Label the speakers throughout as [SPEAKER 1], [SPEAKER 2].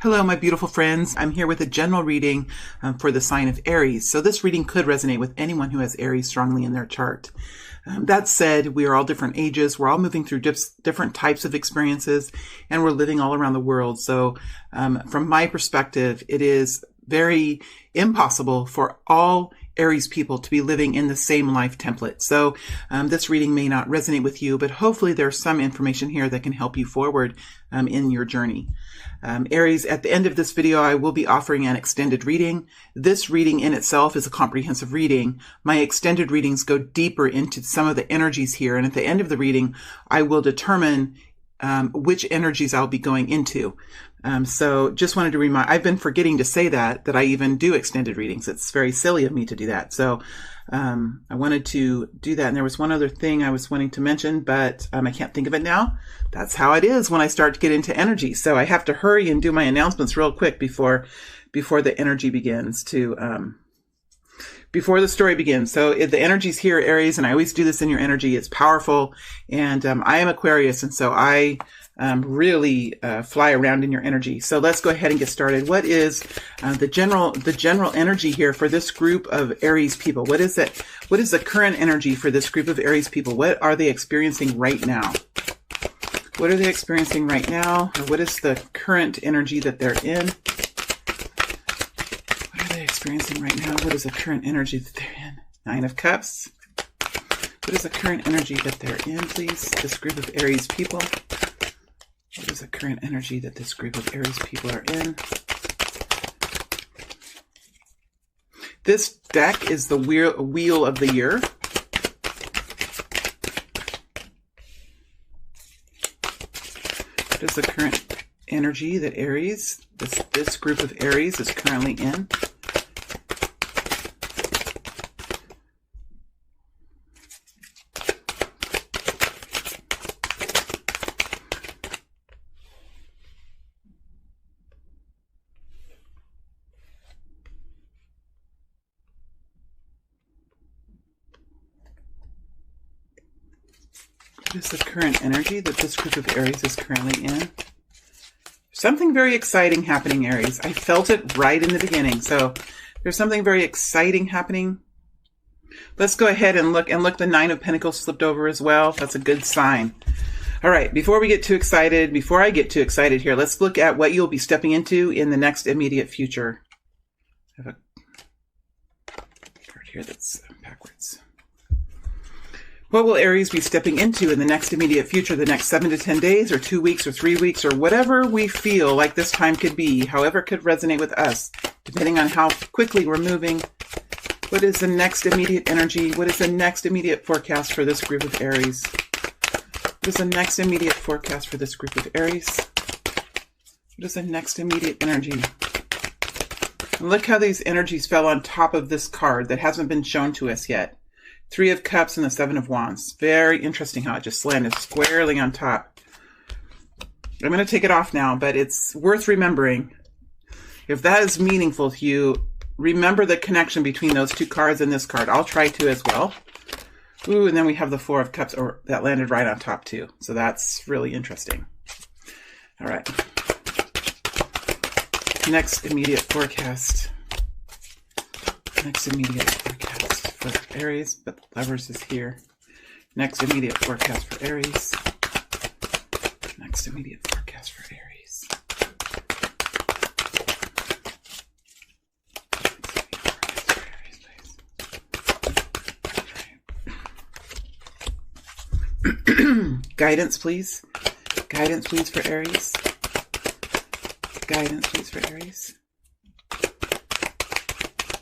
[SPEAKER 1] Hello, my beautiful friends. I'm here with a general reading for the sign of Aries. So this reading could resonate with anyone who has Aries strongly in their chart. That said, we are all different ages. We're all moving through different types of experiences, and we're living all around the world. So from my perspective, it is very impossible for all Aries people to be living in the same life template. So this reading may not resonate with you, but hopefully there's some information here that can help you forward in your journey. Aries, at the end of this video, I will be offering an extended reading. This reading in itself is a comprehensive reading. My extended readings go deeper into some of the energies here. And at the end of the reading, I will determine which energies I'll be going into. So just wanted to remind, I've been forgetting to say that I even do extended readings. It's very silly of me to do that. So I wanted to do that. And there was one other thing I was wanting to mention, but I can't think of it now. That's how it is when I start to get into energy. So I have to hurry and do my announcements real quick before the energy begins before the story begins. So the energy's here, Aries, and I always do this in your energy. It's powerful. And I am Aquarius, and so I really fly around in your energy. So let's go ahead and get started. What is the general energy here for this group of Aries people? What is it? What is the current energy for this group of Aries people? What are they experiencing right now? What are they experiencing right now? Or what is the current energy that they're in? What are they experiencing right now? What is the current energy that they're in? Nine of Cups. What is the current energy that they're in, please? This group of Aries people. What is the current energy that this group of Aries people are in? This deck is the Wheel of the Year. What is the current energy that Aries, this group of Aries is currently in? What is the current energy that this group of Aries is currently in? Something very exciting happening, Aries. I felt it right in the beginning. So there's something very exciting happening. Let's go ahead and look. The Nine of Pentacles slipped over as well. That's a good sign. All right, before I get too excited here, let's look at what you'll be stepping into in the next immediate future. I have a card here that's backwards. What will Aries be stepping into in the next immediate future, the next 7 to 10 days or 2 weeks or 3 weeks or whatever we feel like this time could be, however it could resonate with us, depending on how quickly we're moving. What is the next immediate energy? What is the next immediate forecast for this group of Aries? What is the next immediate forecast for this group of Aries? What is the next immediate energy? And look how these energies fell on top of this card that hasn't been shown to us yet. Three of Cups and the Seven of Wands. Very interesting how it just landed squarely on top. I'm going to take it off now, but it's worth remembering. If that is meaningful to you, remember the connection between those two cards and this card. I'll try to as well. Ooh, and then we have the Four of Cups that landed right on top too. So that's really interesting. All right. Next immediate forecast. Next immediate forecast for Aries, but the Lovers is here. Next immediate forecast for Aries. Next immediate forecast for Aries. Guidance, please. Guidance, please, for Aries. Guidance, please, for Aries.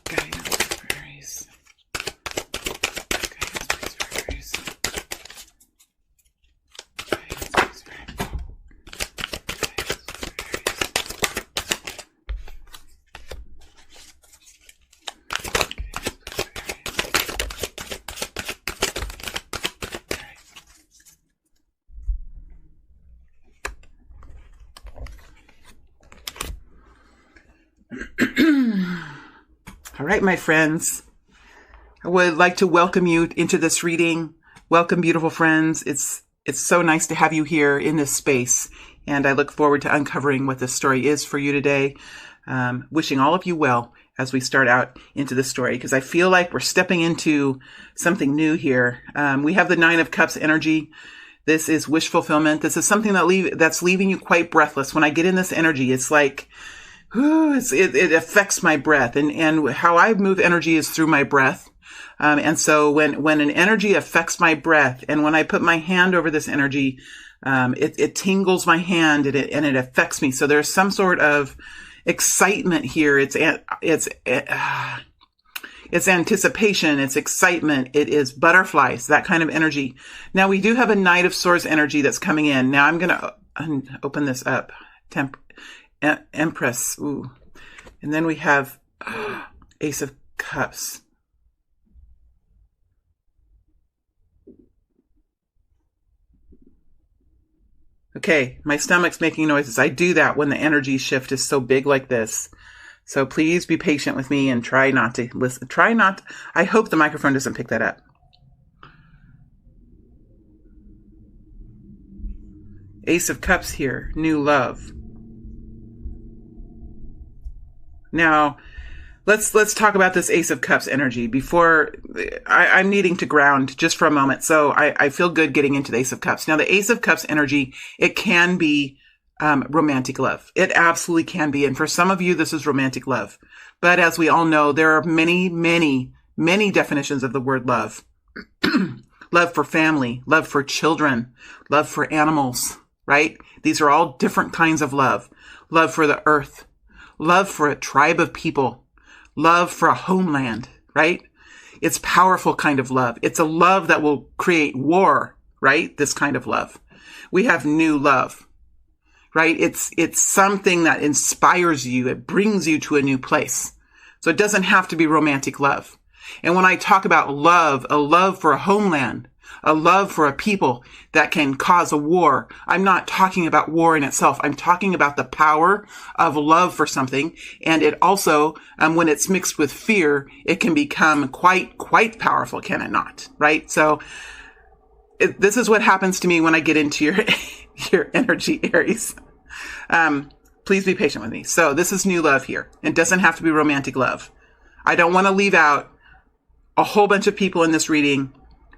[SPEAKER 1] Guidance, please, for Aries. Guidance, please, for Aries. Guidance, please, for Aries. All right, my friends, I would like to welcome you into this reading. Welcome, beautiful friends. It's so nice to have you here in this space. And I look forward to uncovering what this story is for you today. Wishing all of you well as we start out into the story, because I feel like we're stepping into something new here. We have the Nine of Cups energy. This is wish fulfillment. This is something that's leaving you quite breathless. When I get in this energy, it's like, it affects my breath. And how I move energy is through my breath. And so when an energy affects my breath, and when I put my hand over this energy, it tingles my hand and it affects me. So there's some sort of excitement here. It's anticipation. It's excitement. It is butterflies, that kind of energy. Now we do have a Knight of Swords energy that's coming in. Now I'm going to open this up. Empress. Ooh. And then we have Ace of Cups. Okay, my stomach's making noises. I do that when the energy shift is so big like this. So please be patient with me and try not to listen. I hope the microphone doesn't pick that up. Ace of Cups here, new love. Now, let's talk about this Ace of Cups energy before I'm needing to ground just for a moment. So I feel good getting into the Ace of Cups. Now, the Ace of Cups energy, it can be romantic love. It absolutely can be. And for some of you, this is romantic love. But as we all know, there are many, many, many definitions of the word love. Love for family, love for children, love for animals, right? These are all different kinds of love. Love for the earth, love for a tribe of people, love for a homeland, right? It's powerful kind of love. It's a love that will create war, right? This kind of love. We have new love, right? It's something that inspires you. It brings you to a new place. So it doesn't have to be romantic love. And when I talk about love, a love for a homeland, a love for a people that can cause a war, I'm not talking about war in itself. I'm talking about the power of love for something. And it also, when it's mixed with fear, it can become quite powerful, can it not? Right? So this is what happens to me when I get into your energy, Aries. Please be patient with me. So this is new love here. It doesn't have to be romantic love. I don't want to leave out a whole bunch of people in this reading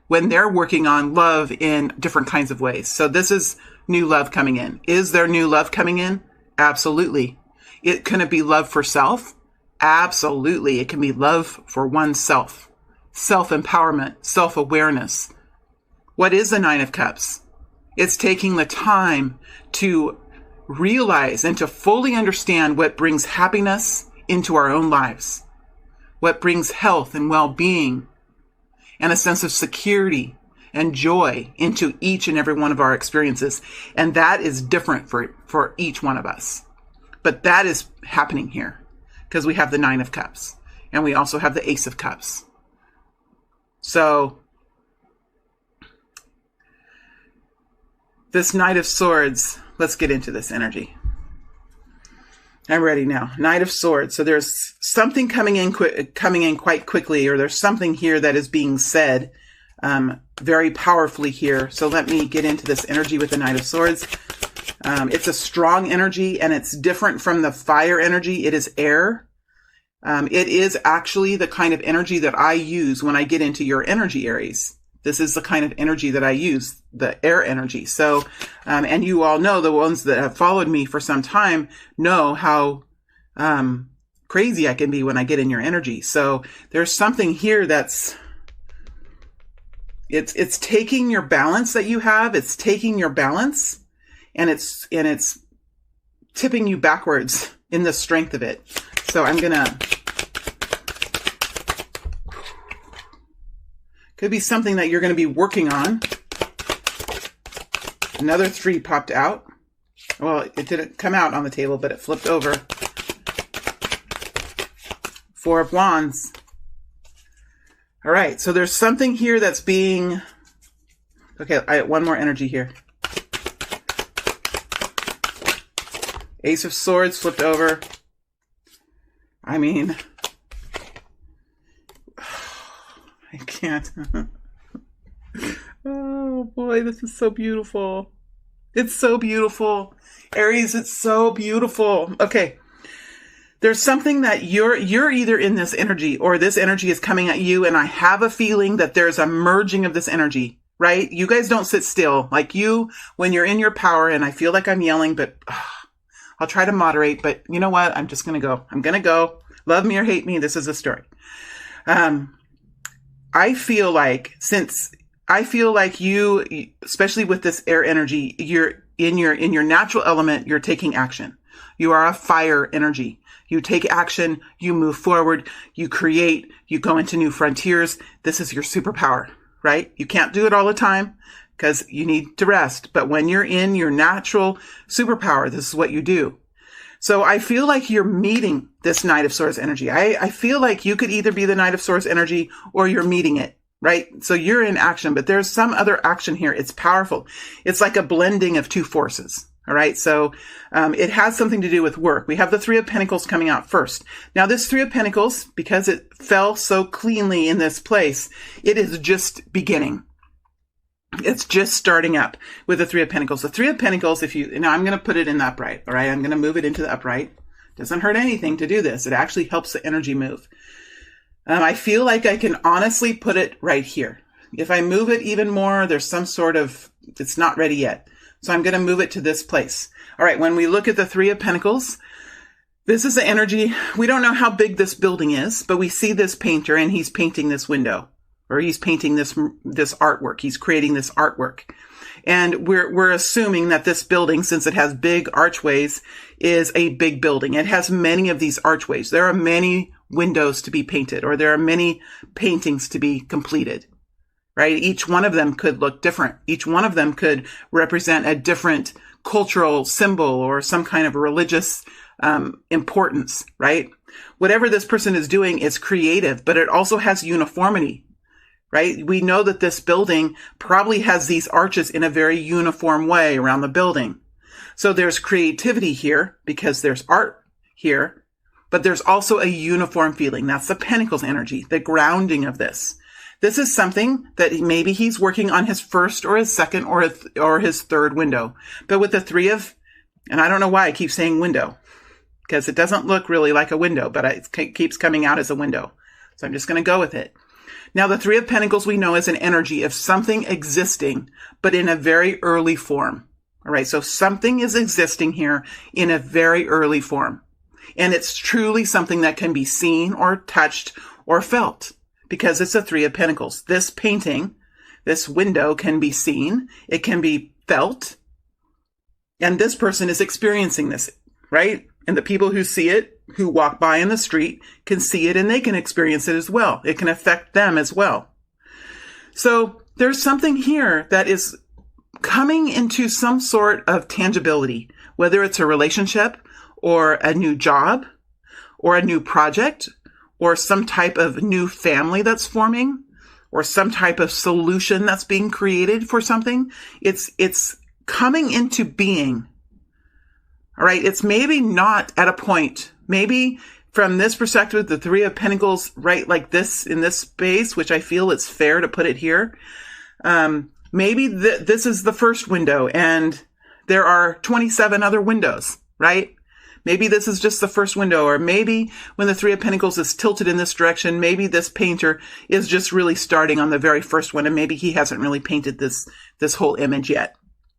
[SPEAKER 1] when they're working on love in different kinds of ways. So this is new love coming in. Is there new love coming in? Absolutely. Can it be love for self? Absolutely. It can be love for oneself. Self-empowerment, self-awareness. What is the Nine of Cups? It's taking the time to realize and to fully understand what brings happiness into our own lives, what brings health and well-being, and a sense of security and joy into each and every one of our experiences. And that is different for each one of us. But that is happening here because we have the Nine of Cups and we also have the Ace of Cups. So this Knight of Swords, let's get into this energy. I'm ready now. Knight of Swords. So there's something coming in quite quickly, or there's something here that is being said very powerfully here. So let me get into this energy with the Knight of Swords. It's a strong energy, and it's different from the fire energy. It is air. It is actually the kind of energy that I use when I get into your energy, Aries. This is the kind of energy that I use, the air energy. So, and you all know, the ones that have followed me for some time know how crazy I can be when I get in your energy. So there's something here that's, it's taking your balance that you have. It's taking your balance and it's tipping you backwards in the strength of it. So I'm going to, could be something that you're going to be working on. Another 3 popped out. Well, it didn't come out on the table, but it flipped over. 4 of Wands. All right, so there's something here that's being... Okay, one more energy here. Ace of Swords flipped over. I mean... I can't. Oh boy, this is so beautiful. It's so beautiful. Aries, it's so beautiful. Okay. There's something that you're either in this energy or this energy is coming at you. And I have a feeling that there's a merging of this energy, right? You guys don't sit still like you when you're in your power. And I feel like I'm yelling, but I'll try to moderate. But you know what? I'm just going to go. I'm going to go. Love me or hate me. This is a story. I feel like you, especially with this air energy, you're in your natural element, you're taking action. You are a fire energy. You take action, you move forward, you create, you go into new frontiers. This is your superpower, right? You can't do it all the time because you need to rest. But when you're in your natural superpower, this is what you do. So I feel like you're meeting this Knight of Swords energy. I feel like you could either be the Knight of Swords energy or you're meeting it, right? So you're in action, but there's some other action here. It's powerful. It's like a blending of two forces. All right. So, it has something to do with work. We have the Three of Pentacles coming out first. Now this Three of Pentacles, because it fell so cleanly in this place, it is just beginning. It's just starting up with the Three of Pentacles. The Three of Pentacles, now I'm going to put it in the upright. All right. I'm going to move it into the upright. Doesn't hurt anything to do this. It actually helps the energy move. I feel like I can honestly put it right here. If I move it even more, there's some sort of, it's not ready yet. So I'm going to move it to this place. All right. When we look at the Three of Pentacles, this is the energy. We don't know how big this building is, but we see this painter and he's painting this window, or he's painting this artwork. He's creating this artwork. And we're assuming that this building, since it has big archways, is a big building. It has many of these archways. There are many windows to be painted, or there are many paintings to be completed. Right? Each one of them could look different. Each one of them could represent a different cultural symbol or some kind of religious importance, right? Whatever this person is doing is creative, but it also has uniformity, right? We know that this building probably has these arches in a very uniform way around the building. So there's creativity here because there's art here, but there's also a uniform feeling. That's the Pentacles energy, the grounding of this. This is something that maybe he's working on his first or his second or his third window. But with the and I don't know why I keep saying window, because it doesn't look really like a window, but it keeps coming out as a window. So I'm just going to go with it. Now, the Three of Pentacles we know is an energy of something existing, but in a very early form. All right. So something is existing here in a very early form. And it's truly something that can be seen or touched or felt. Because it's a Three of Pentacles. This painting, this window can be seen. It can be felt. And this person is experiencing this, right? And the people who see it, who walk by in the street, can see it and they can experience it as well. It can affect them as well. So there's something here that is coming into some sort of tangibility, whether it's a relationship or a new job or a new project, or some type of new family that's forming, or some type of solution that's being created for something. It's coming into being. All right. It's maybe not at a point, maybe from this perspective, the Three of Pentacles, right, like this in this space, which I feel it's fair to put it here. Maybe this is the first window and there are 27 other windows, right? Maybe this is just the first window, or maybe when the Three of Pentacles is tilted in this direction, maybe this painter is just really starting on the very first one, and maybe he hasn't really painted this whole image yet,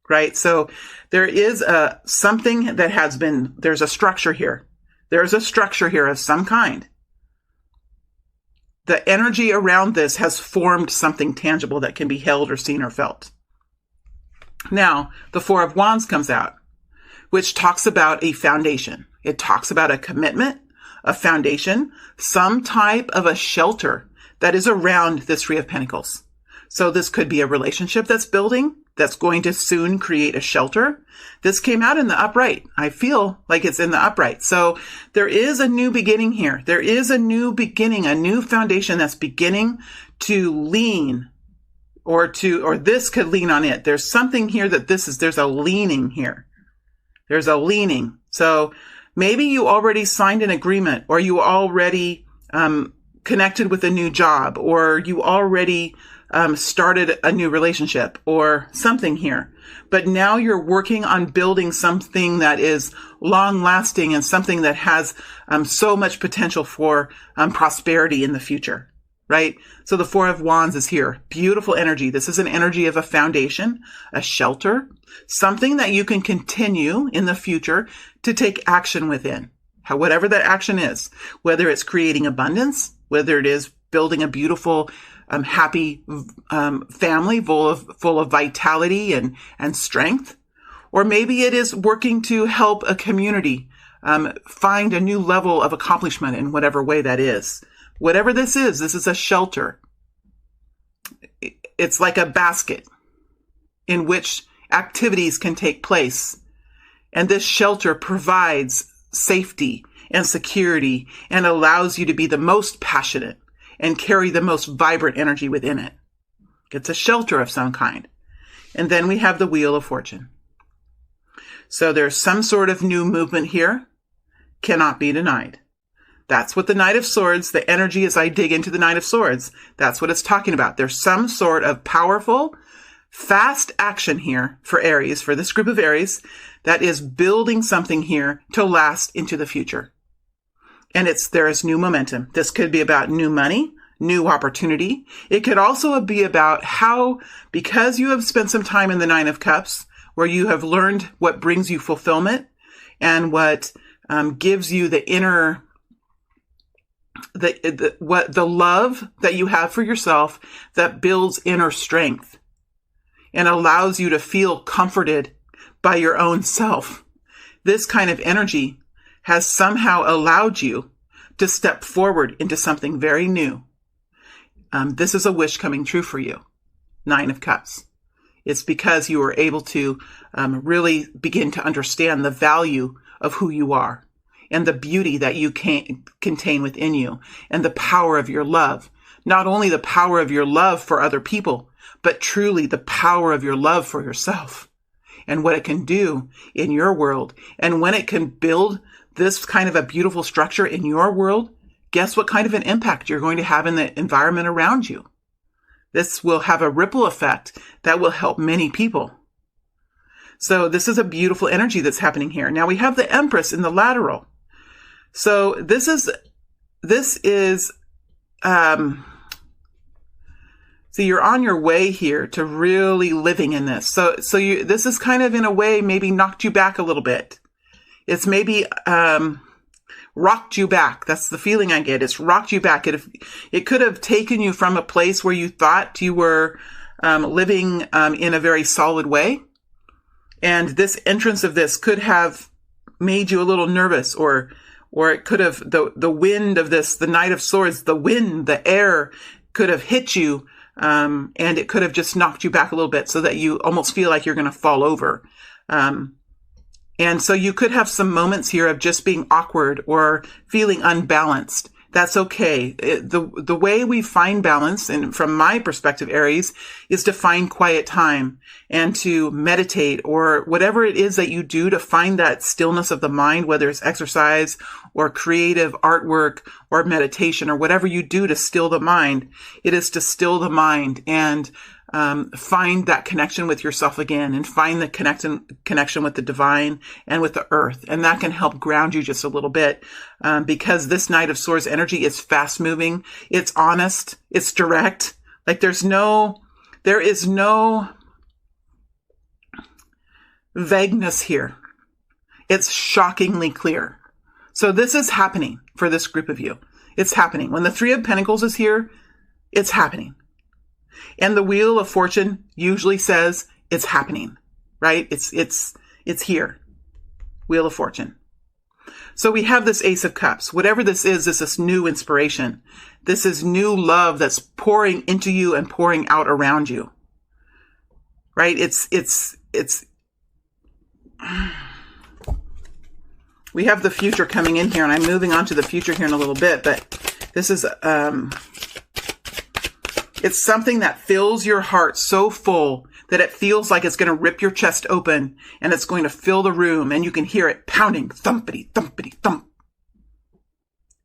[SPEAKER 1] right? So there is something that there's a structure here. There's a structure here of some kind. The energy around this has formed something tangible that can be held or seen or felt. Now, the Four of Wands comes out, which talks about a foundation. It talks about a commitment, a foundation, some type of a shelter that is around this Three of Pentacles. So this could be a relationship that's building, that's going to soon create a shelter. This came out in the upright. I feel like it's in the upright. So there is a new beginning here. There is a new beginning, a new foundation that's beginning to lean or this could lean on it. There's something here there's a leaning here. There's a leaning. So maybe you already signed an agreement, or you already connected with a new job, or you already started a new relationship or something here. But now you're working on building something that is long lasting and something that has so much potential for prosperity in the future, right? So the Four of Wands is here. Beautiful energy. This is an energy of a foundation, a shelter, something that you can continue in the future to take action within. Whatever that action is, whether it's creating abundance, whether it is building a beautiful, happy family full of vitality and strength, or maybe it is working to help a community find a new level of accomplishment in whatever way that is. Whatever this is a shelter. It's like a basket in which activities can take place, and this shelter provides safety and security and allows you to be the most passionate and carry the most vibrant energy within it. It's a shelter of some kind. And then we have the Wheel of Fortune. So there's some sort of new movement here, cannot be denied. That's what the Knight of Swords, the energy as I dig into the Knight of Swords, that's what it's talking about. There's some sort of powerful, fast action here for Aries, for this group of Aries, that is building something here to last into the future. And there is new momentum. This could be about new money, new opportunity. It could also be about how, because you have spent some time in the Nine of Cups, where you have learned what brings you fulfillment and what gives you the inner, the love that you have for yourself that builds inner strength and allows you to feel comforted by your own self. This kind of energy has somehow allowed you to step forward into something very new. This is a wish coming true for you. Nine of Cups. It's because you were able to really begin to understand the value of who you are and the beauty that you contain within you and the power of your love. Not only the power of your love for other people, but truly the power of your love for yourself and what it can do in your world. And when it can build this kind of a beautiful structure in your world, guess what kind of an impact you're going to have in the environment around you? This will have a ripple effect that will help many people. So this is a beautiful energy that's happening here. Now we have the Empress in the lateral. So this is, so you're on your way here to really living in this. So this is kind of in a way maybe knocked you back a little bit. It's maybe, rocked you back. That's the feeling I get. It's rocked you back. It could have taken you from a place where you thought you were, living, in a very solid way. And this entrance of this could have made you a little nervous, or it could have, the wind of this, the Knight of Swords, the wind, the air could have hit you. And it could have just knocked you back a little bit so that you almost feel like you're going to fall over. And so you could have some moments here of just being awkward or feeling unbalanced. That's okay. The way we find balance, and from my perspective, Aries, is to find quiet time and to meditate, or whatever it is that you do to find that stillness of the mind, whether it's exercise or creative artwork or meditation or whatever you do to still the mind. It is to still the mind and find that connection with yourself again, and find the connection with the divine and with the earth. And that can help ground you just a little bit, because this Knight of Swords energy is fast moving. It's honest. It's direct. Like there is no vagueness here. It's shockingly clear. So this is happening for this group of you. It's happening. When the Three of Pentacles is here, it's happening. And the Wheel of Fortune usually says it's happening, right? It's here. Wheel of Fortune. So we have this Ace of Cups. Whatever this is this new inspiration. This is new love that's pouring into you and pouring out around you. Right? We have the future coming in here, and I'm moving on to the future here in a little bit, but this is, it's something that fills your heart so full that it feels like it's going to rip your chest open and it's going to fill the room, and you can hear it pounding, thumpity, thumpity, thump.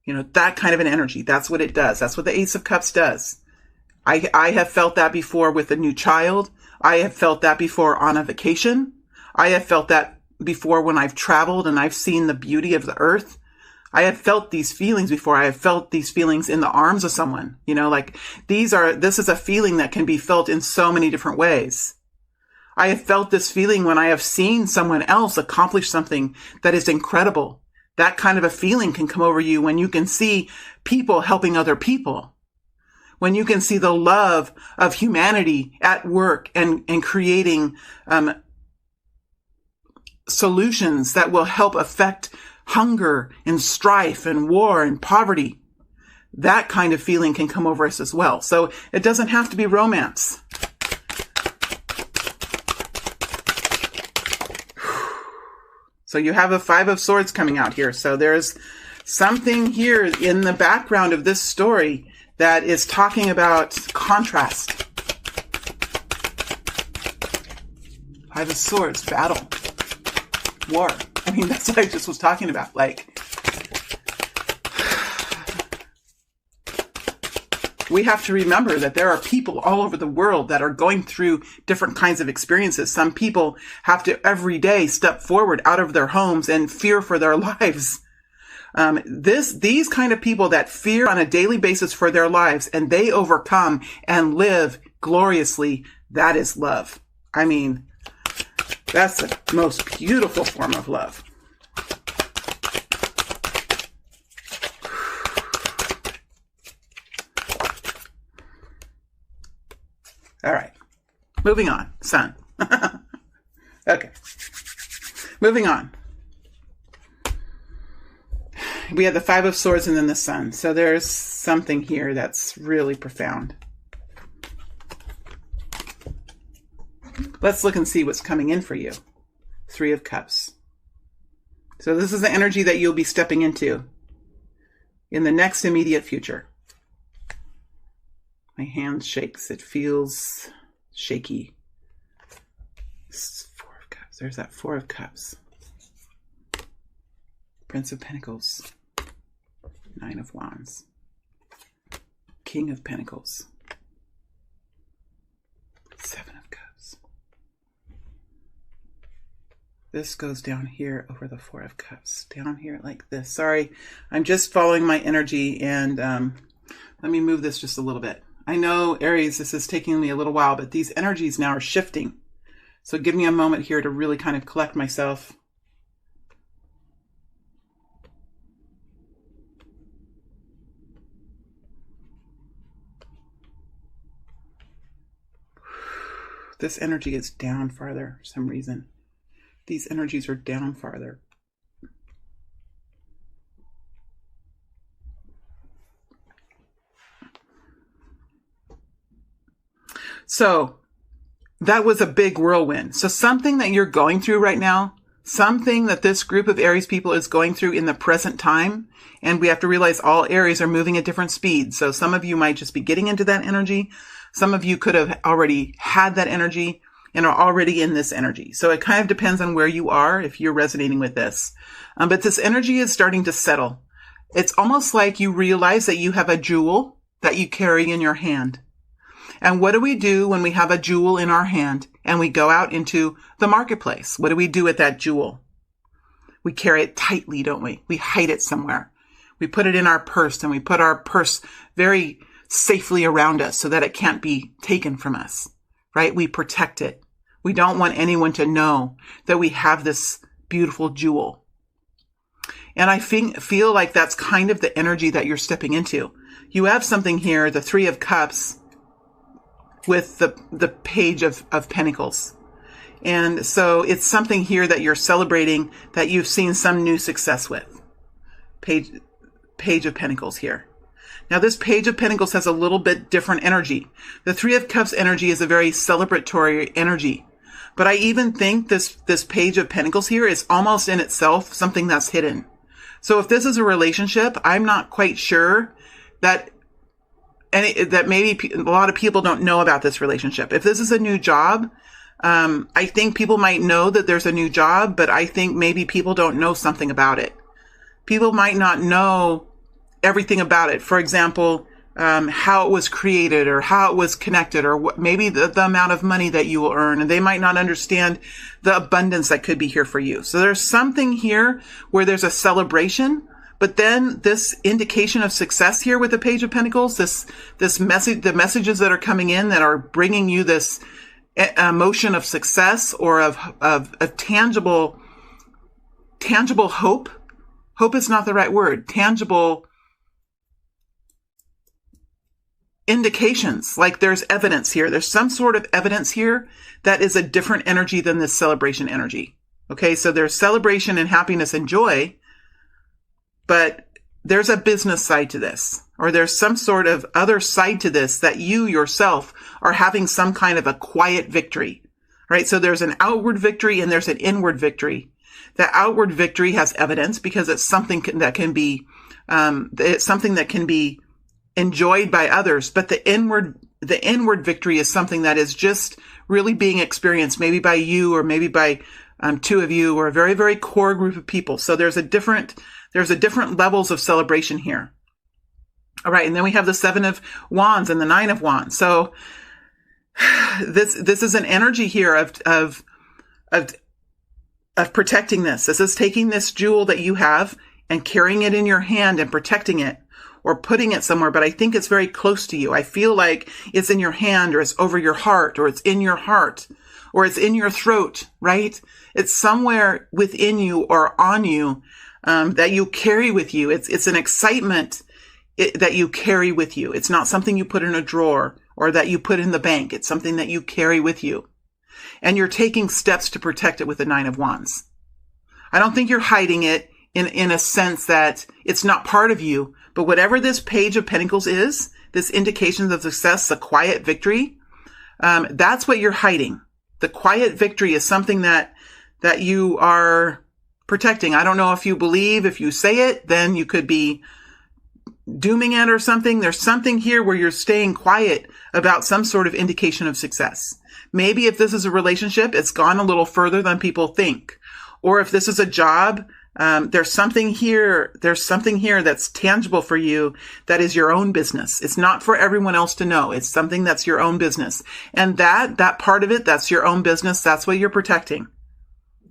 [SPEAKER 1] You know, that kind of an energy. That's what it does. That's what the Ace of Cups does. I have felt that before with a new child. I have felt that before on a vacation. I have felt that before when I've traveled and I've seen the beauty of the earth. I have felt these feelings before. I have felt these feelings in the arms of someone, like this is a feeling that can be felt in so many different ways. I have felt this feeling when I have seen someone else accomplish something that is incredible. That kind of a feeling can come over you when you can see people helping other people. When you can see the love of humanity at work and creating solutions that will help affect hunger and strife and war and poverty. That kind of feeling can come over us as well. So it doesn't have to be romance. So you have a Five of Swords coming out here. So there's something here in the background of this story that is talking about contrast. Five of Swords, battle, war. I mean, that's what I just was talking about. We have to remember that there are people all over the world that are going through different kinds of experiences. Some people have to every day step forward out of their homes and fear for their lives. These kind of people that fear on a daily basis for their lives and they overcome and live gloriously, that is love. I mean, that's the most beautiful form of love. All right, moving on, Sun. Okay, moving on. We had the Five of Swords and then the Sun. So there's something here that's really profound. Let's look and see what's coming in for you. Three of Cups. So this is the energy that you'll be stepping into in the next immediate future. My hand shakes. It feels shaky. Four of Cups. There's that Four of Cups. Prince of Pentacles. Nine of Wands. King of Pentacles. Seven of Cups. This goes down here over the Four of Cups. Down here like this. Sorry, I'm just following my energy and let me move this just a little bit. I know, Aries, this is taking me a little while, but these energies now are shifting. So give me a moment here to really kind of collect myself. This energy is down farther for some reason. These energies are down farther. So that was a big whirlwind. So something that you're going through right now, something that this group of Aries people is going through in the present time, and we have to realize all Aries are moving at different speeds. So some of you might just be getting into that energy. Some of you could have already had that energy and are already in this energy. So it kind of depends on where you are if you're resonating with this. But this energy is starting to settle. It's almost like you realize that you have a jewel that you carry in your hand. And what do we do when we have a jewel in our hand and we go out into the marketplace? What do we do with that jewel? We carry it tightly, don't we? We hide it somewhere. We put it in our purse and we put our purse very safely around us so that it can't be taken from us, right? We protect it. We don't want anyone to know that we have this beautiful jewel. And I feel like that's kind of the energy that you're stepping into. You have something here, the Three of Cups, with the Page of Pentacles. And so it's something here that you're celebrating that you've seen some new success with. Page of Pentacles here. Now this Page of Pentacles has a little bit different energy. The Three of Cups energy is a very celebratory energy. But I even think this Page of Pentacles here is almost in itself something that's hidden. So if this is a relationship, I'm not quite sure that that maybe a lot of people don't know about this relationship. If this is a new job, I think people might know that there's a new job, but I think maybe people don't know something about it. People might not know everything about it. For example, how it was created or how it was connected, or maybe the amount of money that you will earn. And they might not understand the abundance that could be here for you. So there's something here where there's a celebration, but then this indication of success here with the Page of Pentacles, this message, the messages that are coming in that are bringing you this emotion of success or of tangible hope. Hope is not the right word. Tangible indications, like there's evidence here. There's some sort of evidence here that is a different energy than this celebration energy. Okay, so there's celebration and happiness and joy, but there's a business side to this, or there's some sort of other side to this that you yourself are having some kind of a quiet victory, right? So there's an outward victory and there's an inward victory. The outward victory has evidence because it's something that can be, it's something that can be enjoyed by others, but the inward victory is something that is just really being experienced, maybe by you or maybe by two of you or a very, very core group of people. So there's a different levels of celebration here. All right. And then we have the 7 of Wands and the 9 of Wands. So this is an energy here of protecting this. This is taking this jewel that you have and carrying it in your hand and protecting it, or putting it somewhere, but I think it's very close to you. I feel like it's in your hand, or it's over your heart, or it's in your heart, or it's in your throat, right? It's somewhere within you or on you that you carry with you. It's an excitement that you carry with you. It's not something you put in a drawer or that you put in the bank. It's something that you carry with you. And you're taking steps to protect it with the 9 of Wands. I don't think you're hiding it in a sense that it's not part of you. But whatever this Page of Pentacles is, this indication of success, the quiet victory, that's what you're hiding. The quiet victory is something that you are protecting. I don't know if you believe, if you say it, then you could be dooming it or something. There's something here where you're staying quiet about some sort of indication of success. Maybe if this is a relationship, it's gone a little further than people think. Or if this is a job, there's something here that's tangible for you that is your own business. It's not for everyone else to know. It's something that's your own business. And that part of it, that's your own business. That's what you're protecting.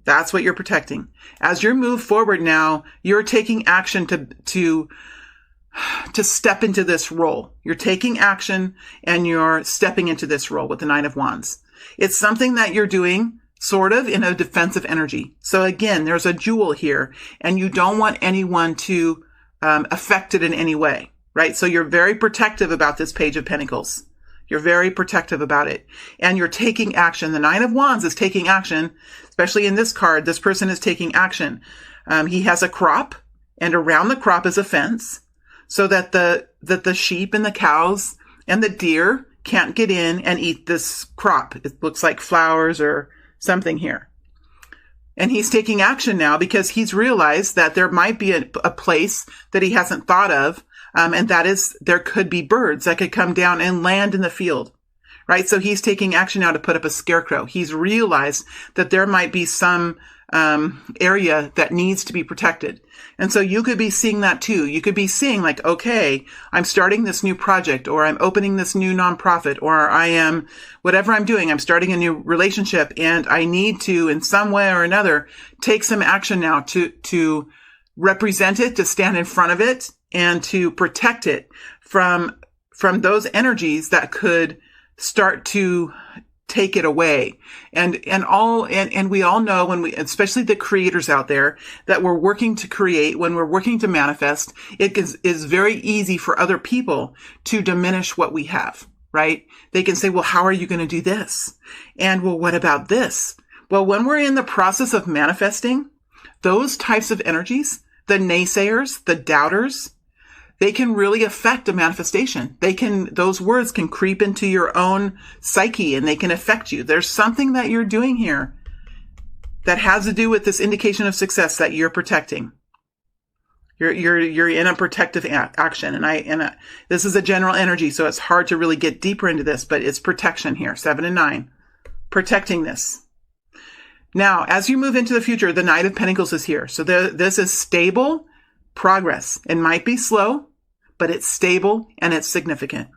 [SPEAKER 1] That's what you're protecting. As you move forward now, you're taking action to step into this role. You're taking action and you're stepping into this role with the 9 of Wands. It's something that you're doing sort of in a defensive energy. So again, there's a jewel here and you don't want anyone to affect it in any way, right? So you're very protective about this Page of Pentacles. You're very protective about it and you're taking action. The 9 of Wands is taking action, especially in this card. This person is taking action. He has a crop and around the crop is a fence so that the sheep and the cows and the deer can't get in and eat this crop. It looks like flowers or something here. And he's taking action now because he's realized that there might be a place that he hasn't thought of. And that is, there could be birds that could come down and land in the field, right? So he's taking action now to put up a scarecrow. He's realized that there might be some area that needs to be protected. And so you could be seeing that too. You could be seeing like, okay, I'm starting this new project, or I'm opening this new nonprofit, or I am, whatever I'm doing, I'm starting a new relationship and I need to, in some way or another, take some action now to represent it, to stand in front of it and to protect it from those energies that could start to take it away. And we all know when especially the creators out there, that we're working to create, when we're working to manifest, it is very easy for other people to diminish what we have, right? They can say, well, how are you going to do this? And well, what about this? Well, when we're in the process of manifesting, those types of energies, the naysayers, the doubters, they can really affect a manifestation. Those words can creep into your own psyche and they can affect you. There's something that you're doing here that has to do with this indication of success that you're protecting. You're in a protective action. And this is a general energy, so it's hard to really get deeper into this, but it's protection here. 7 and 9, protecting this. Now, as you move into the future, the Knight of Pentacles is here. So this is stable progress. It might be slow, but it's stable and it's significant.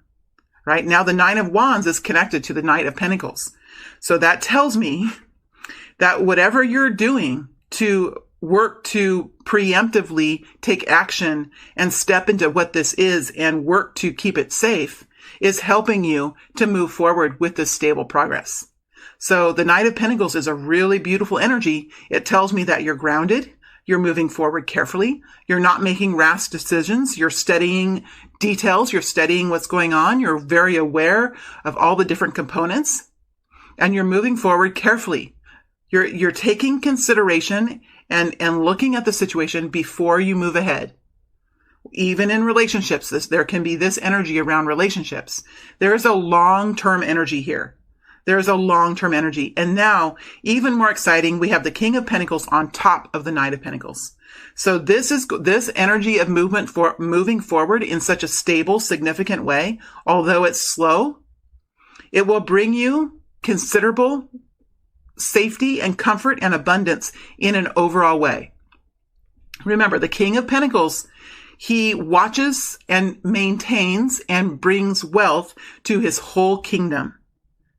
[SPEAKER 1] Right? Now the Nine of Wands is connected to the Knight of Pentacles. So that tells me that whatever you're doing to work to preemptively take action and step into what this is and work to keep it safe is helping you to move forward with this stable progress. So the Knight of Pentacles is a really beautiful energy. It tells me that you're grounded. You're moving forward carefully. You're not making rash decisions. You're studying details. You're studying what's going on. You're very aware of all the different components, and you're moving forward carefully. You're taking consideration and looking at the situation before you move ahead. Even in relationships, there can be this energy around relationships. There is a long-term energy here. There's a long-term energy. And now, even more exciting, we have the King of Pentacles on top of the Knight of Pentacles. So this energy of moving forward in such a stable, significant way, although it's slow, it will bring you considerable safety and comfort and abundance in an overall way. Remember, the King of Pentacles, he watches and maintains and brings wealth to his whole kingdom.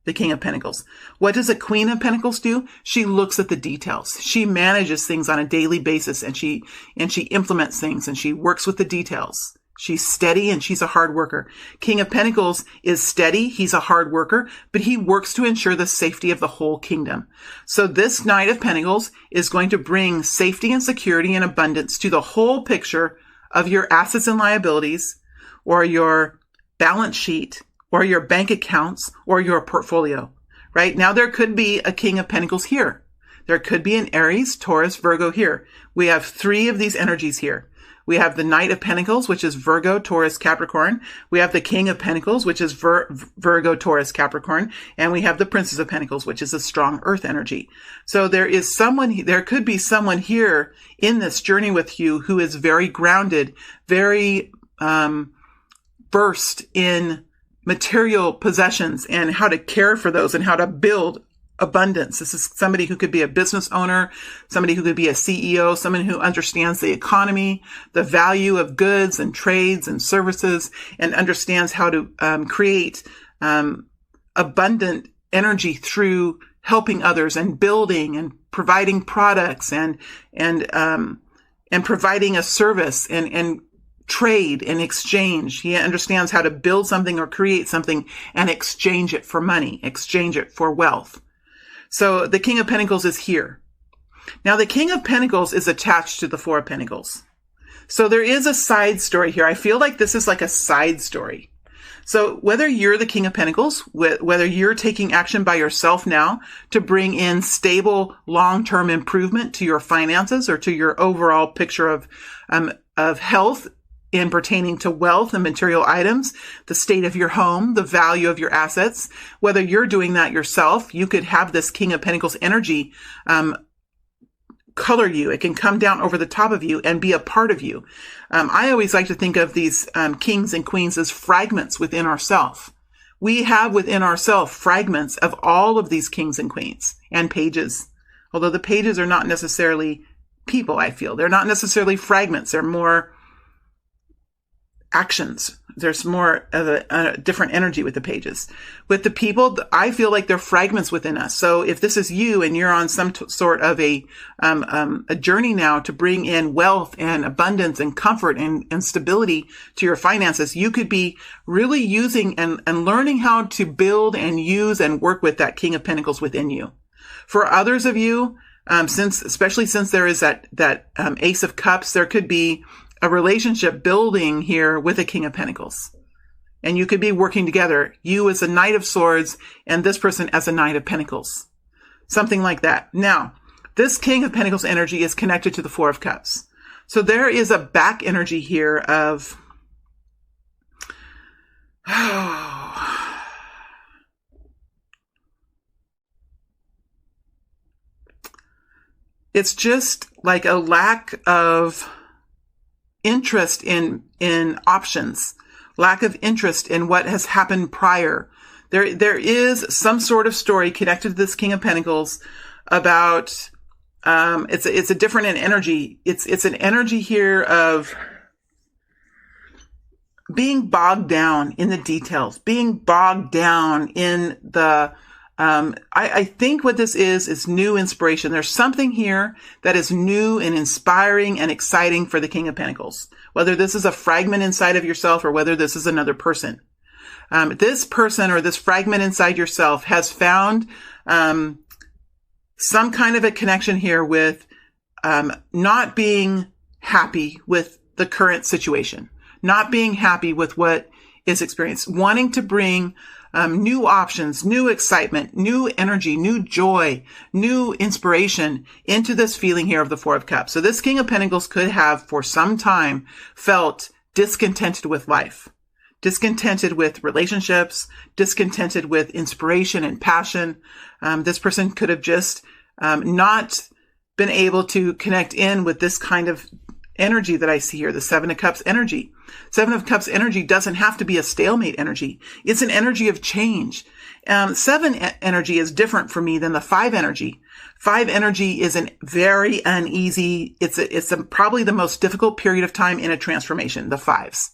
[SPEAKER 1] The King of Pentacles. What does a Queen of Pentacles do? She looks at the details. She manages things on a daily basis, and she implements things, and she works with the details. She's steady and she's a hard worker. King of Pentacles is steady. He's a hard worker, but he works to ensure the safety of the whole kingdom. So this Knight of Pentacles is going to bring safety and security and abundance to the whole picture of your assets and liabilities, or your balance sheet, or your bank accounts, or your portfolio, right? Now there could be a King of Pentacles here. There could be an Aries, Taurus, Virgo here. We have 3 of these energies here. We have the Knight of Pentacles, which is Virgo, Taurus, Capricorn. We have the King of Pentacles, which is Virgo, Taurus, Capricorn. And we have the Princess of Pentacles, which is a strong earth energy. So there could be someone here in this journey with you who is very grounded, very versed in material possessions and how to care for those and how to build abundance. This is somebody who could be a business owner, somebody who could be a CEO, someone who understands the economy, the value of goods and trades and services, and understands how to create abundant energy through helping others and building and providing products and providing a service and trade and exchange. He understands how to build something or create something and exchange it for money, exchange it for wealth. So the King of Pentacles is here. Now the King of Pentacles is attached to the Four of Pentacles. So there is a side story here. I feel like this is like a side story. So whether you're the King of Pentacles, whether you're taking action by yourself now to bring in stable long-term improvement to your finances or to your overall picture of health, in pertaining to wealth and material items, the state of your home, the value of your assets, whether you're doing that yourself, you could have this King of Pentacles energy color you. It can come down over the top of you and be a part of you. I always like to think of these kings and queens as fragments within ourself. We have within ourselves fragments of all of these kings and queens and pages. Although the pages are not necessarily people, I feel. They're not necessarily fragments. They're more actions. There's more of a different energy with the pages. With the people, I feel like they're fragments within us. So if this is you and you're on some sort of a journey now to bring in wealth and abundance and comfort and stability to your finances, you could be really using and learning how to build and use and work with that King of Pentacles within you. For others of you, especially since there is that Ace of Cups, there could be a relationship building here with a King of Pentacles. And you could be working together, you as a Knight of Swords and this person as a Knight of Pentacles. Something like that. Now, this King of Pentacles energy is connected to the Four of Cups. So there is a back energy here of, it's just like a lack of interest in options, lack of interest in what has happened prior. There is some sort of story connected to this King of Pentacles about, it's a different energy. It's an energy here of, being bogged down in the details, being bogged down in the, I think what this is new inspiration. There's something here that is new and inspiring and exciting for the King of Pentacles, whether this is a fragment inside of yourself or whether this is another person. This person or this fragment inside yourself has found some kind of a connection here with not being happy with the current situation, not being happy with what is experienced, wanting to bring new options, new excitement, new energy, new joy, new inspiration into this feeling here of the Four of Cups. So this King of Pentacles could have for some time felt discontented with life, discontented with relationships, discontented with inspiration and passion. This person could have just not been able to connect in with this kind of energy that I see here, the Seven of Cups energy. Seven of Cups energy doesn't have to be a stalemate energy. It's an energy of change. Seven energy is different for me than the Five energy. Five energy is an very uneasy, it's probably the most difficult period of time in a transformation, the fives.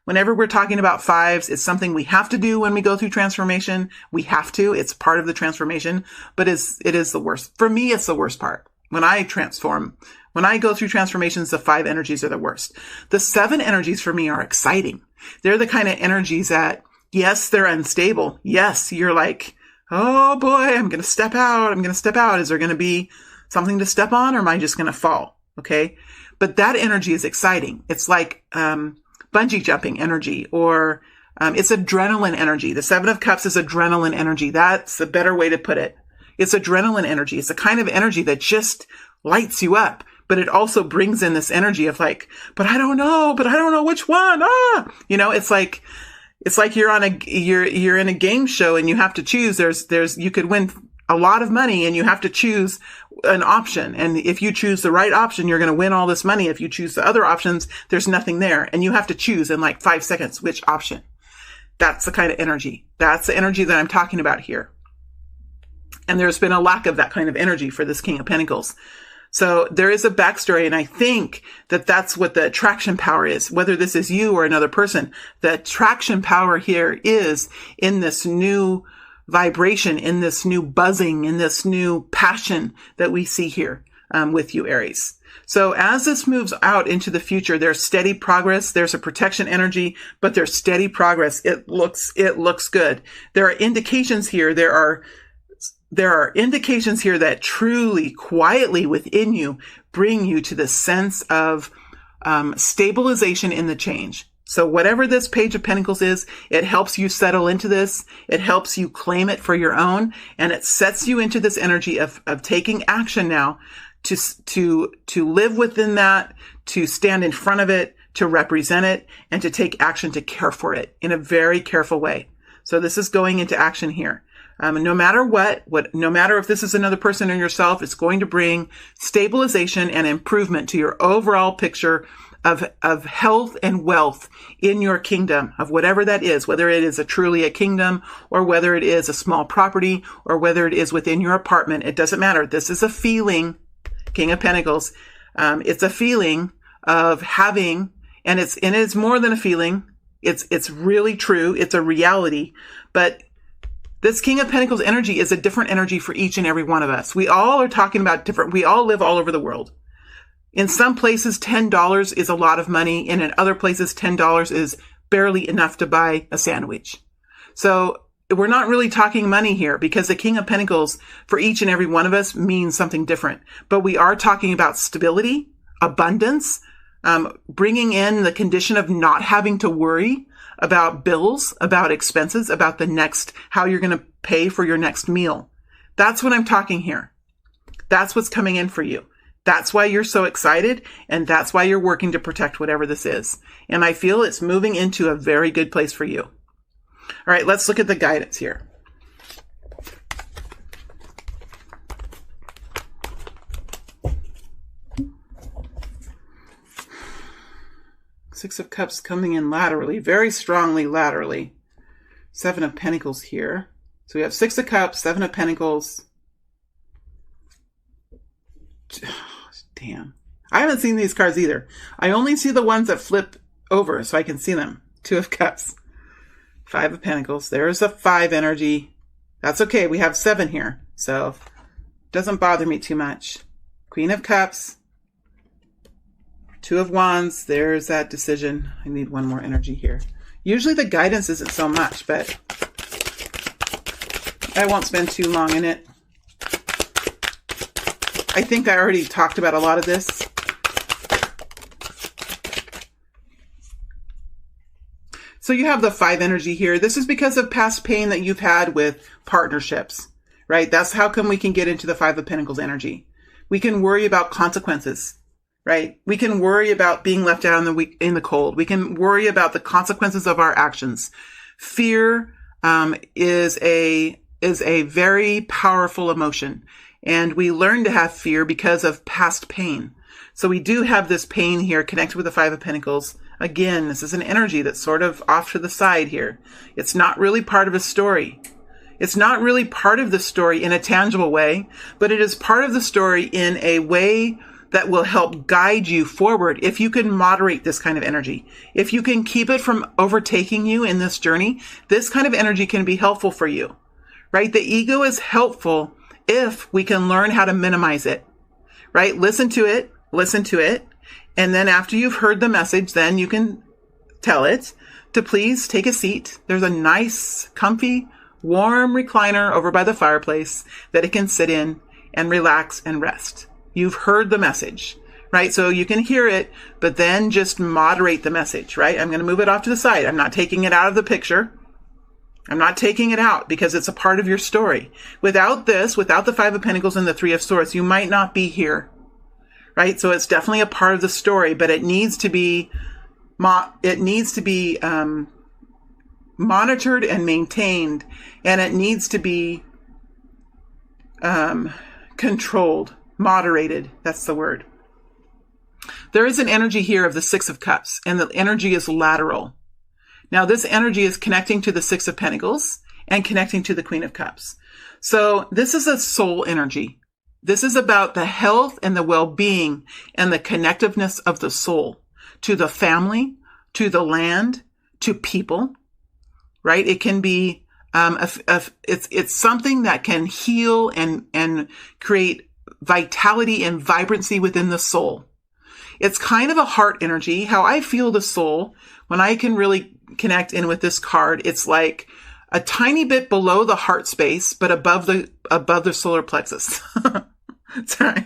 [SPEAKER 1] Whenever we're talking about fives, it's something we have to do when we go through transformation. We have to. It's part of the transformation, but it is the worst. For me, it's the worst part. When I transform, when I go through transformations, the five energies are the worst. The seven energies for me are exciting. They're the kind of energies that, yes, they're unstable. Yes, you're like, oh boy, I'm going to step out. I'm going to step out. Is there going to be something to step on or am I just going to fall? Okay. But that energy is exciting. It's like, bungee jumping energy, or it's adrenaline energy. The Seven of Cups is adrenaline energy. That's a better way to put it. It's adrenaline energy. It's a kind of energy that just lights you up, but it also brings in this energy of like, but I don't know which one. It's like you're in a game show and you have to choose. You could win a lot of money and you have to choose an option. And if you choose the right option, you're going to win all this money. If you choose the other options, there's nothing there. And you have to choose in like 5 seconds which option. That's the kind of energy. That's the energy that I'm talking about here. And there's been a lack of that kind of energy for this King of Pentacles. So there is a backstory. And I think that that's what the attraction power is, whether this is you or another person. The attraction power here is in this new vibration, in this new buzzing, in this new passion that we see here with you, Aries. So as this moves out into the future, there's steady progress. There's a protection energy, but there's steady progress. It looks good. There are indications here. There are indications here that truly, quietly within you, bring you to the sense of stabilization in the change. So whatever this Page of Pentacles is, it helps you settle into this. It helps you claim it for your own. And it sets you into this energy of taking action now to live within that, to stand in front of it, to represent it, and to take action to care for it in a very careful way. So this is going into action here. No matter no matter if this is another person or yourself, it's going to bring stabilization and improvement to your overall picture of health and wealth in your kingdom, of whatever that is, whether it is truly a kingdom or whether it is a small property or whether it is within your apartment. It doesn't matter. This is a feeling, King of Pentacles. It's a feeling of having, and it's more than a feeling. It's really true. It's a reality. But this King of Pentacles energy is a different energy for each and every one of us. We all are talking about we all live all over the world. In some places, $10 is a lot of money. And in other places, $10 is barely enough to buy a sandwich. So we're not really talking money here because the King of Pentacles for each and every one of us means something different. But we are talking about stability, abundance, bringing in the condition of not having to worry about bills, about expenses, about how you're going to pay for your next meal. That's what I'm talking here. That's what's coming in for you. That's why you're so excited, and that's why you're working to protect whatever this is. And I feel it's moving into a very good place for you. All right, let's look at the guidance here. Six of Cups coming in laterally, very strongly laterally. Seven of Pentacles here. So we have Six of Cups, Seven of Pentacles. Damn. I haven't seen these cards either. I only see the ones that flip over so I can see them. Two of Cups. Five of Pentacles. There's a 5 energy. That's okay. We have 7 here. So it doesn't bother me too much. Queen of Cups. 2 of Wands. There's that decision. I need one more energy here. Usually the guidance isn't so much, but I won't spend too long in it. I think I already talked about a lot of this. So you have the 5 energy here. This is because of past pain that you've had with partnerships, right? That's how come we can get into the 5 of Pentacles energy. We can worry about consequences, right? We can worry about being left out in the cold. We can worry about the consequences of our actions. Fear is a very powerful emotion, and we learn to have fear because of past pain. So we do have this pain here connected with the 5 of Pentacles. Again, this is an energy that's sort of off to the side here. It's not really part of a story. It's not really part of the story in a tangible way, but it is part of the story in a way that will help guide you forward if you can moderate this kind of energy. If you can keep it from overtaking you in this journey, this kind of energy can be helpful for you, right? The ego is helpful if we can learn how to minimize it, right? Listen to it. And then after you've heard the message, then you can tell it to please take a seat. There's a nice, comfy, warm recliner over by the fireplace that it can sit in and relax and rest. You've heard the message, right? So you can hear it, but then just moderate the message, right? I'm going to move it off to the side. I'm not taking it out of the picture. I'm not taking it out because it's a part of your story. Without this, without the 5 of Pentacles and the 3 of Swords, you might not be here. Right? So it's definitely a part of the story, but it needs to be monitored and maintained, and it needs to be controlled, moderated. That's the word. There is an energy here of the 6 of Cups, and the energy is lateral. Now, this energy is connecting to the 6 of Pentacles and connecting to the Queen of Cups. So this is a soul energy. This is about the health and the well-being and the connectiveness of the soul to the family, to the land, to people, right? It can be, it's something that can heal and create vitality and vibrancy within the soul. It's kind of a heart energy. How I feel the soul, when I can really connect in with this card, it's like a tiny bit below the heart space, but above the solar plexus. Sorry.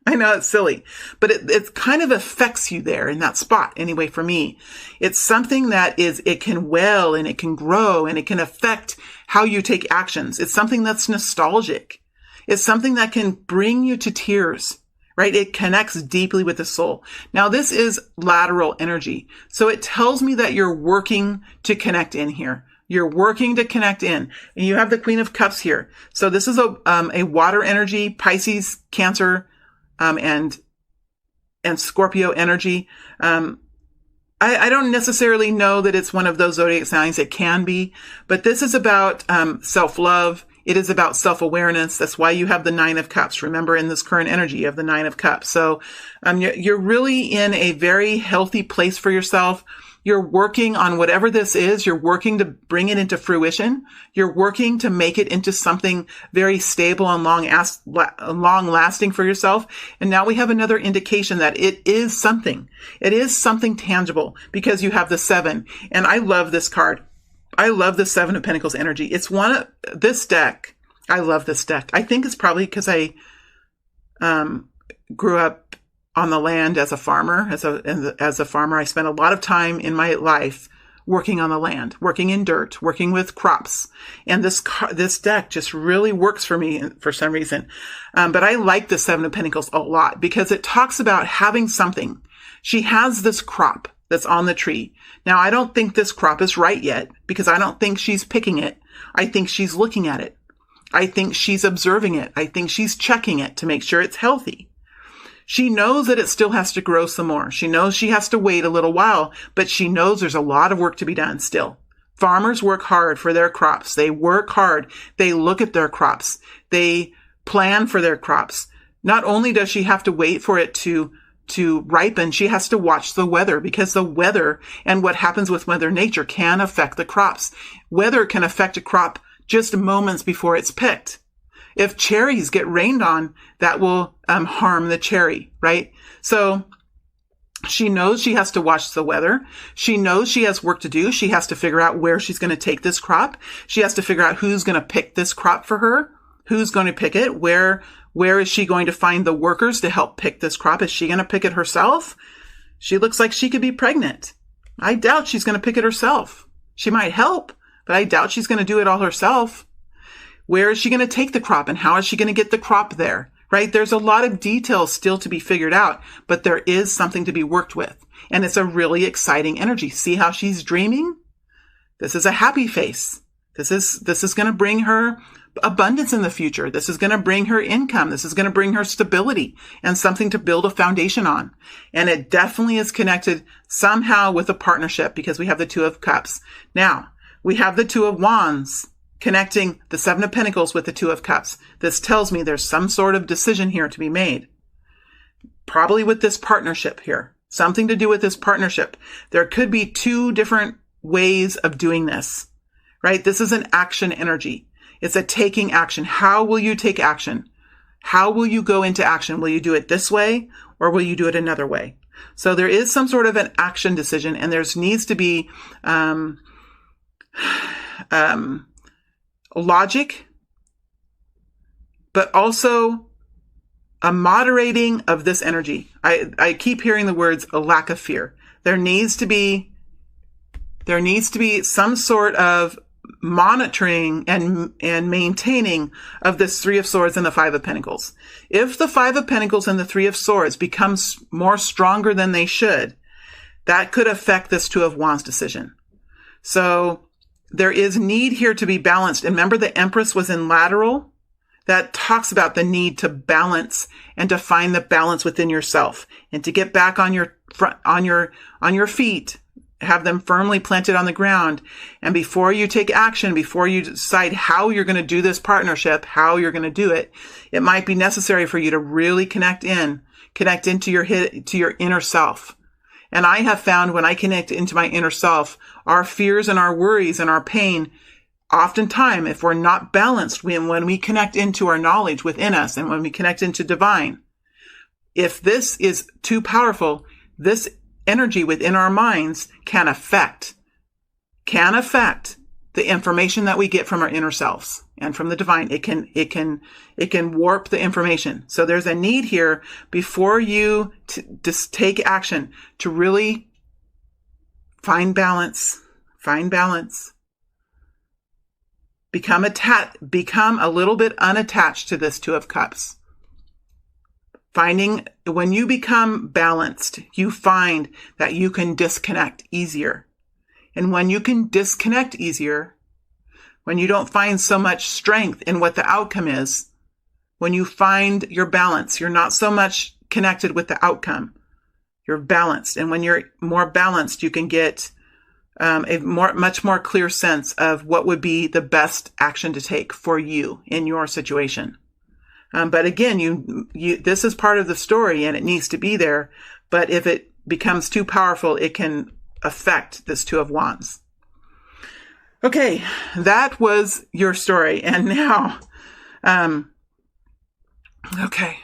[SPEAKER 1] I know it's silly, but it kind of affects you there in that spot. Anyway, for me, it's something that it can well and it can grow and it can affect how you take actions. It's something that's nostalgic. It's something that can bring you to tears, right? It connects deeply with the soul. Now, this is lateral energy. So it tells me that you're working to connect in here. You're working to connect in, and you have the Queen of Cups here. So this is a water energy, Pisces, Cancer, and Scorpio energy. I don't necessarily know that it's one of those zodiac signs. It can be, but this is about self-love. It is about self-awareness. That's why you have the 9 of Cups. Remember, in this current energy, you have the 9 of Cups. So you're really in a very healthy place for yourself. You're working on whatever this is. You're working to bring it into fruition. You're working to make it into something very stable and long lasting for yourself. And now we have another indication that it is something. It is something tangible because you have the 7. And I love this card. I love the 7 of Pentacles energy. It's one of this deck. I love this deck. I think it's probably because I grew up on the land as a farmer. As a farmer, I spent a lot of time in my life working on the land, working in dirt, working with crops. And this deck just really works for me for some reason. But I like the 7 of Pentacles a lot because it talks about having something. She has this crop that's on the tree. Now, I don't think this crop is right yet because I don't think she's picking it. I think she's looking at it. I think she's observing it. I think she's checking it to make sure it's healthy. She knows that it still has to grow some more. She knows she has to wait a little while, but she knows there's a lot of work to be done still. Farmers work hard for their crops. They work hard. They look at their crops. They plan for their crops. Not only does she have to wait for it to ripen, she has to watch the weather, because the weather and what happens with Mother Nature can affect the crops. Weather can affect a crop just moments before it's picked. If cherries get rained on, that will harm the cherry, right? So she knows she has to watch the weather. She knows she has work to do. She has to figure out where she's going to take this crop. She has to figure out who's going to pick this crop for her, who's going to pick it, where is she going to find the workers to help pick this crop? Is she going to pick it herself? She looks like she could be pregnant. I doubt she's going to pick it herself. She might help, but I doubt she's going to do it all herself. Where is she going to take the crop, and how is she going to get the crop there? Right? There's a lot of details still to be figured out, but there is something to be worked with. And it's a really exciting energy. See how she's dreaming? This is a happy face. This is going to bring her abundance in the future. This is going to bring her income. This is going to bring her stability and something to build a foundation on. And it definitely is connected somehow with a partnership, because we have the Two of Cups. Now, we have the Two of Wands connecting the Seven of Pentacles with the Two of Cups. This tells me there's some sort of decision here to be made. Probably with this partnership here. Something to do with this partnership. There could be two different ways of doing this, right? This is an action energy. It's a taking action. How will you take action? How will you go into action? Will you do it this way, or will you do it another way? So there is some sort of an action decision, and there needs to be logic, but also a moderating of this energy. I keep hearing the words a lack of fear. There needs to be some sort of monitoring and maintaining of this Three of Swords and the Five of Pentacles. If the Five of Pentacles and the Three of Swords becomes more stronger than they should, that could affect this Two of Wands decision. So there is need here to be balanced. And remember, the Empress was in lateral. That talks about the need to balance and to find the balance within yourself and to get back on your feet, have them firmly planted on the ground. And before you take action, before you decide how you're going to do this partnership, how you're going to do it, it might be necessary for you to really connect into your inner self. And I have found when I connect into my inner self, our fears and our worries and our pain, oftentimes, if we're not balanced, when we connect into our knowledge within us and when we connect into divine, if this is too powerful, this energy within our minds can affect the information that we get from our inner selves and from the divine. It can warp the information. So there's a need here before you just take action to really find balance, become a little bit unattached to this Two of Cups. When you become balanced, you find that you can disconnect easier. And when you can disconnect easier, when you don't find so much strength in what the outcome is, when you find your balance, you're not so much connected with the outcome. You're balanced. And when you're more balanced, you can get a much more clear sense of what would be the best action to take for you in your situation. But again, this is part of the story and it needs to be there. But if it becomes too powerful, it can affect this Two of Wands. Okay, that was your story. And now, okay,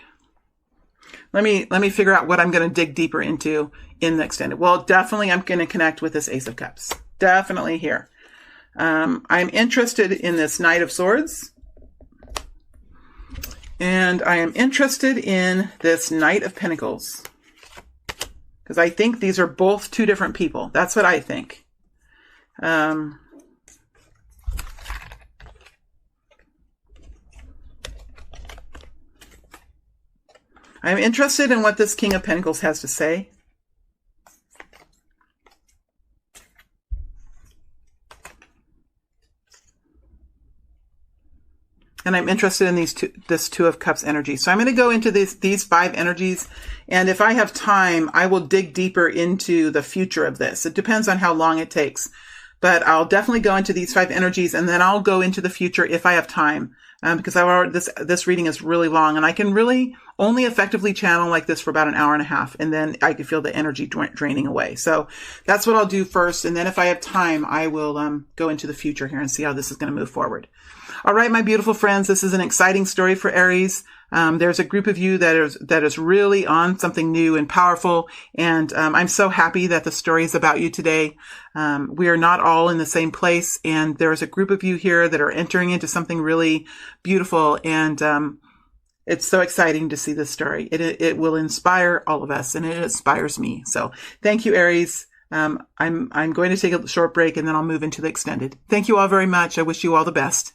[SPEAKER 1] let me figure out what I'm going to dig deeper into in the extended. Well, definitely I'm going to connect with this Ace of Cups. Definitely here. I'm interested in this Knight of Swords. And I am interested in this Knight of Pentacles. Because I think these are both two different people. That's what I think. I'm interested in what this King of Pentacles has to say. And I'm interested in this Two of Cups energy. So I'm going to go into these five energies. And if I have time, I will dig deeper into the future of this. It depends on how long it takes. But I'll definitely go into these five energies, and then I'll go into the future if I have time because this reading is really long, and I can really only effectively channel like this for about an hour and a half, and then I can feel the energy draining away. So that's what I'll do first, and then if I have time, I will go into the future here and see how this is going to move forward. All right, my beautiful friends, this is an exciting story for Aries. There's a group of you that is really on something new and powerful, and I'm so happy that the story is about you today. We are not all in the same place, and there's a group of you here that are entering into something really beautiful, and it's so exciting to see this story. It will inspire all of us, and it inspires me. So thank you, Aries. I'm going to take a short break, and then I'll move into the extended. Thank you all very much. I wish you all the best.